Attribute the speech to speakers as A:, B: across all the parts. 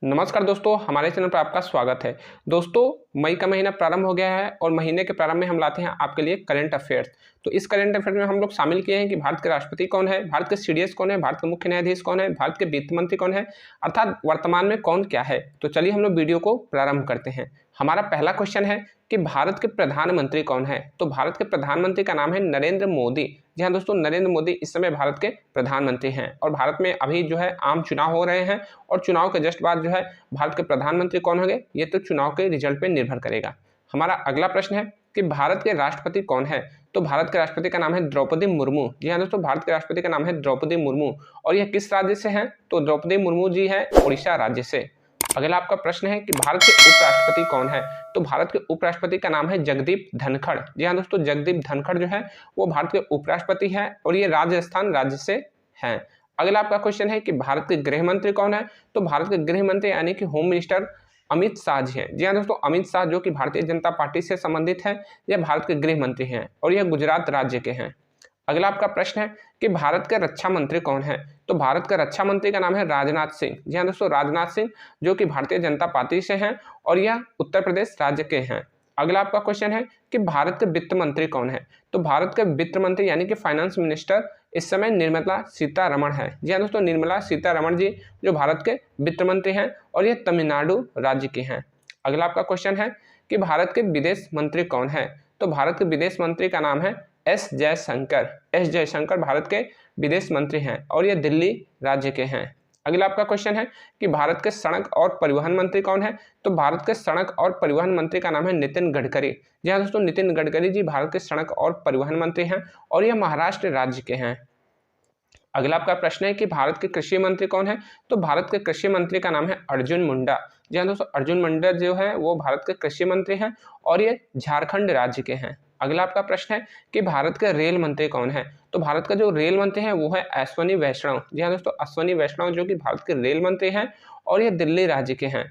A: नमस्कार दोस्तों, हमारे चैनल पर आपका स्वागत है। दोस्तों, मई का महीना प्रारंभ हो गया है और महीने के प्रारंभ में हम लाते हैं आपके लिए करंट अफेयर्स। तो इस करंट अफेयर में हम लोग शामिल किए हैं कि भारत के राष्ट्रपति कौन है, भारत के सीडीएस कौन है, भारत के मुख्य न्यायाधीश कौन है, भारत के वित्त मंत्री कौन है, अर्थात वर्तमान में कौन क्या है। तो चलिए हम लोग वीडियो को प्रारंभ करते हैं। हमारा पहला क्वेश्चन है कि भारत के प्रधानमंत्री कौन है। तो भारत के प्रधानमंत्री का नाम है नरेंद्र मोदी। जी हाँ दोस्तों, नरेंद्र मोदी इस समय भारत के प्रधानमंत्री हैं और भारत में अभी जो है आम चुनाव हो रहे हैं और चुनाव के जस्ट बाद जो है भारत के प्रधानमंत्री कौन होंगे ये तो चुनाव के रिजल्ट पे निर्भर करेगा। हमारा अगला प्रश्न है कि भारत के राष्ट्रपति कौन है। तो भारत के राष्ट्रपति का नाम है द्रौपदी मुर्मू। जी हाँ दोस्तों, भारत के राष्ट्रपति का नाम है द्रौपदी मुर्मू और यह किस राज्य से हैं। तो द्रौपदी मुर्मू जी है उड़ीसा राज्य से। अगला आपका प्रश्न है कि भारत के उपराष्ट्रपति कौन है। तो भारत के उपराष्ट्रपति का नाम है जगदीप धनखड़। जी हाँ दोस्तों, जगदीप धनखड़ जो है वो भारत के उपराष्ट्रपति है और ये राजस्थान राज्य से हैं। अगला आपका क्वेश्चन है कि भारत के गृह मंत्री कौन है। तो भारत के गृह मंत्री यानी कि होम मिनिस्टर अमित शाह जी हैं। जी हाँ दोस्तों, अमित शाह जो कि भारतीय जनता पार्टी से संबंधित है, यह भारत के गृह मंत्री हैं और यह गुजरात राज्य के हैं। अगला आपका प्रश्न है कि भारत के रक्षा मंत्री कौन है। तो भारत के रक्षा मंत्री का नाम है राजनाथ सिंह। जी हाँ दोस्तों, राजनाथ सिंह जो कि भारतीय जनता पार्टी से हैं और यह उत्तर प्रदेश राज्य के हैं। अगला आपका क्वेश्चन है कि भारत के वित्त मंत्री कौन है। तो भारत के वित्त मंत्री यानी कि फाइनेंस मिनिस्टर इस समय निर्मला सीतारमण है। जी हाँ दोस्तों, निर्मला सीतारमण जी जो भारत के वित्त मंत्री हैं और यह तमिलनाडु राज्य के हैं। अगला आपका क्वेश्चन है कि भारत के विदेश मंत्री कौन है। तो भारत के विदेश मंत्री का नाम है एस जयशंकर। एस जयशंकर भारत के विदेश मंत्री हैं और ये दिल्ली राज्य के हैं। अगला आपका क्वेश्चन है कि भारत के सड़क और परिवहन मंत्री कौन है। तो भारत के सड़क और परिवहन मंत्री का नाम है नितिन गडकरी। जी हाँ दोस्तों, नितिन गडकरी जी भारत के सड़क और परिवहन मंत्री हैं और यह महाराष्ट्र राज्य के हैं। अगला आपका प्रश्न है कि भारत के कृषि मंत्री कौन है। तो भारत के कृषि मंत्री का नाम है अर्जुन मुंडा। जी हाँ दोस्तों, अर्जुन मुंडा जो है वो भारत के कृषि मंत्री हैं और ये झारखंड राज्य के हैं। अगला आपका प्रश्न है कि भारत के रेल मंत्री कौन है। तो भारत का जो रेल मंत्री है वो है अश्विनी वैष्णव। जी हाँ दोस्तों, अश्विनी वैष्णव जो कि भारत के रेल मंत्री हैं और ये दिल्ली राज्य के हैं।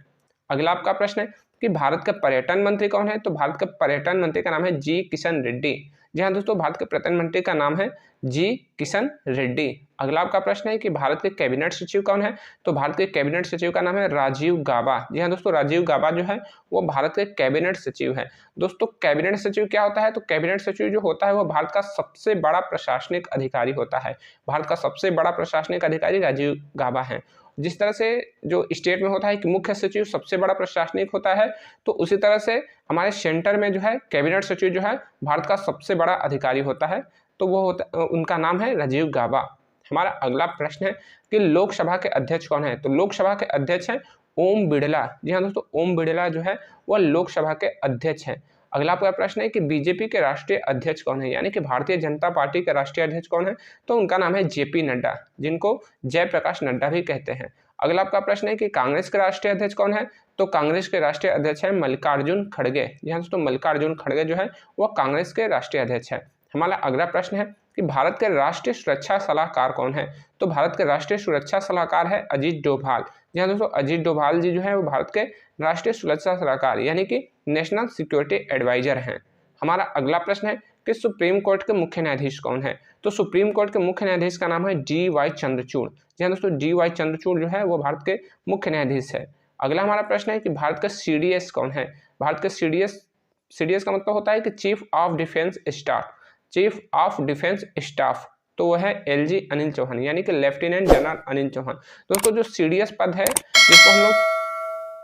A: अगला आपका प्रश्न है कि भारत के पर्यटन मंत्री कौन है। तो भारत के पर्यटन मंत्री का नाम है जी किशन रेड्डी। जी हाँ दोस्तों, भारत के पर्यटन मंत्री का नाम है जी किशन रेड्डी। अगला आपका प्रश्न है कि भारत के कैबिनेट सचिव कौन है। तो भारत के कैबिनेट सचिव का नाम है राजीव गाबा। जी हाँ दोस्तों, राजीव गाबा जो है वो भारत के कैबिनेट सचिव है। दोस्तों, कैबिनेट सचिव क्या होता है। तो कैबिनेट सचिव जो होता है वो भारत का सबसे बड़ा प्रशासनिक अधिकारी होता है। भारत का सबसे बड़ा प्रशासनिक अधिकारी राजीव गाबा है। जिस तरह से जो स्टेट में होता है कि मुख्य सचिव सबसे बड़ा प्रशासनिक होता है, तो उसी तरह से हमारे सेंटर में जो है कैबिनेट सचिव जो है भारत का सबसे बड़ा अधिकारी होता है, तो वो उनका नाम है राजीव गाबा। हमारा अगला प्रश्न है कि लोकसभा के अध्यक्ष कौन है। तो लोकसभा के अध्यक्ष हैं ओम बिड़ला। जी हाँ दोस्तों, ओम बिड़ला जो है वह लोकसभा के अध्यक्ष हैं। अगला आपका प्रश्न है कि बीजेपी के राष्ट्रीय अध्यक्ष कौन है, यानी कि भारतीय जनता पार्टी के राष्ट्रीय अध्यक्ष कौन है। तो उनका नाम है जेपी नड्डा, जिनको जयप्रकाश नड्डा भी कहते हैं। अगला आपका प्रश्न है कि कांग्रेस के राष्ट्रीय अध्यक्ष कौन है। तो कांग्रेस के राष्ट्रीय अध्यक्ष है मल्लिकार्जुन खड़गे। यहाँ दोस्तों, मल्लिकार्जुन खड़गे जो है वह कांग्रेस के राष्ट्रीय अध्यक्ष है। हमारा अगला प्रश्न है कि भारत के राष्ट्रीय सुरक्षा सलाहकार कौन है। तो भारत के राष्ट्रीय सुरक्षा सलाहकार है अजीत डोभाल। जी हाँ दोस्तों, अजीत डोभाल जी जो है वो भारत के राष्ट्रीय सुरक्षा सलाहकार यानी कि नेशनल सिक्योरिटी एडवाइजर हैं। हमारा अगला प्रश्न है कि सुप्रीम कोर्ट के मुख्य न्यायाधीश कौन है। तो सुप्रीम कोर्ट के मुख्य न्यायाधीश का नाम है डी.वाई. चंद्रचूड़। जी हाँ दोस्तों, डी.वाई. चंद्रचूड़ जो है वो भारत के मुख्य न्यायाधीश है। अगला हमारा प्रश्न है कि भारत का सीडीएस कौन है। भारत के सीडीएस का मतलब होता है कि chief of defence staff. Chief of defence staff तो वह है एलजी अनिल चौहान, यानी कि लेफ्टिनेंट जनरल अनिल चौहान। दोस्तों, जो सीडीएस पद है जिसको हम लोग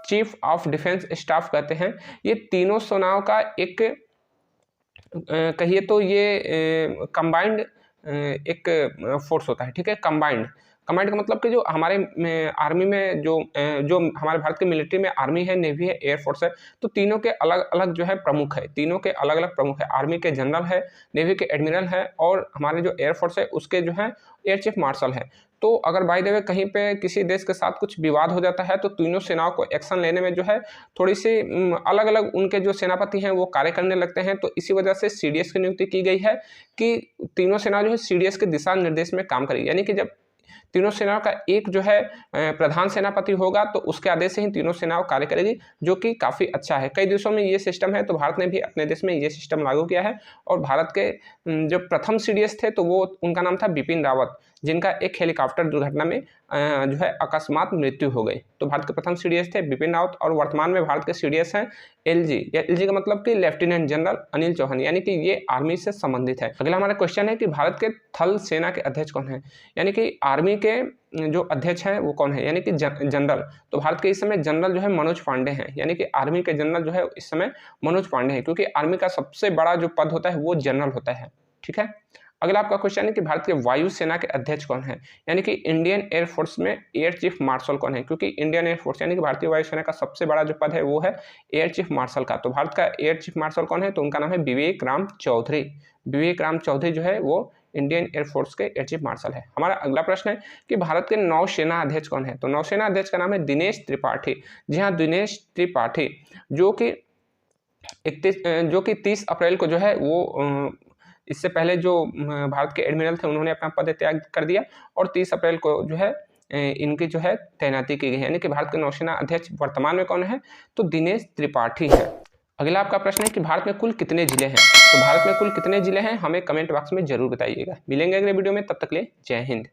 A: चीफ ऑफ डिफेंस स्टाफ कहते हैं, ये तीनों सेनाओं का एक कहिए तो ये कंबाइंड एक फोर्स होता है। ठीक है, कंबाइंड का मतलब कि जो हमारे आर्मी में जो हमारे भारत के मिलिट्री में आर्मी है, नेवी है, एयरफोर्स है, तो तीनों के अलग अलग जो है प्रमुख है। तीनों के अलग अलग प्रमुख है। आर्मी के जनरल है, नेवी के एडमिरल है और हमारे जो एयरफोर्स है उसके जो है एयर चीफ मार्शल है। तो अगर बाय द वे कहीं पे किसी देश के साथ कुछ विवाद हो जाता है तो तीनों सेनाओं को एक्शन लेने में जो है थोड़ी सी अलग अलग उनके जो सेनापति हैं वो कार्य करने लगते हैं। तो इसी वजह से सीडीएस की नियुक्ति की गई है कि तीनों सेना जो है सीडीएस के दिशा निर्देश में काम करेगी। यानी कि जब तीनों सेनाओं का एक जो है प्रधान सेनापति होगा तो उसके आदेश से ही तीनों सेनाओं कार्य करेगी, जो कि काफ़ी अच्छा है। कई देशों में ये सिस्टम है, तो भारत ने भी अपने देश में ये सिस्टम लागू किया है। और भारत के जो प्रथम सीडीएस थे तो वो उनका नाम था बिपिन रावत। जिनका एक हेलीकॉप्टर दुर्घटना में जो है अकस्मात मृत्यु हो गई। तो भारत के प्रथम सीडीएस थे बिपिन रावत और वर्तमान में भारत के सीडीएस हैं एलजी। या एलजी का मतलब कि लेफ्टिनेंट जनरल अनिल चौहान, यानी कि ये आर्मी से संबंधित है। अगला हमारा क्वेश्चन है कि भारत के थल सेना के अध्यक्ष कौन है, यानी कि आर्मी के जो अध्यक्ष हैं वो कौन है, यानी कि जनरल। तो भारत के इस समय जनरल जो है मनोज पांडे हैं, यानी कि आर्मी के जनरल जो है इस समय मनोज पांडे हैं, क्योंकि आर्मी का सबसे बड़ा जो पद होता है वो जनरल होता है। ठीक है। अगला आपका क्वेश्चन है कि भारत के वायुसेना के अध्यक्ष कौन है, यानी कि इंडियन एयरफोर्स में एयर चीफ मार्शल कौन है, क्योंकि इंडियन एयरफोर्स यानी कि भारतीय वायुसेना का सबसे बड़ा जो पद है वो है एयर चीफ मार्शल का। तो भारत का एयर चीफ मार्शल कौन है, तो उनका नाम है विवेक राम चौधरी। विवेक राम चौधरी जो है वो इंडियन एयरफोर्स के एयर चीफ मार्शल है। हमारा अगला प्रश्न है कि भारत के नौसेना अध्यक्ष कौन है, तो नौसेना अध्यक्ष का नाम है दिनेश त्रिपाठी। जी हाँ, दिनेश त्रिपाठी, जो कि 30 अप्रैल को जो है वो इससे पहले जो भारत के एडमिरल थे उन्होंने अपना पद त्याग कर दिया और 30 अप्रैल को जो है इनकी जो है तैनाती की गई, यानी कि भारत के नौसेना अध्यक्ष वर्तमान में कौन है, तो दिनेश त्रिपाठी है। अगला आपका प्रश्न है कि भारत में कुल कितने जिले हैं, तो भारत में कुल कितने जिले हैं हमें कमेंट बॉक्स में जरूर बताइएगा। मिलेंगे अगले वीडियो में, तब तक के लिए जय हिंद।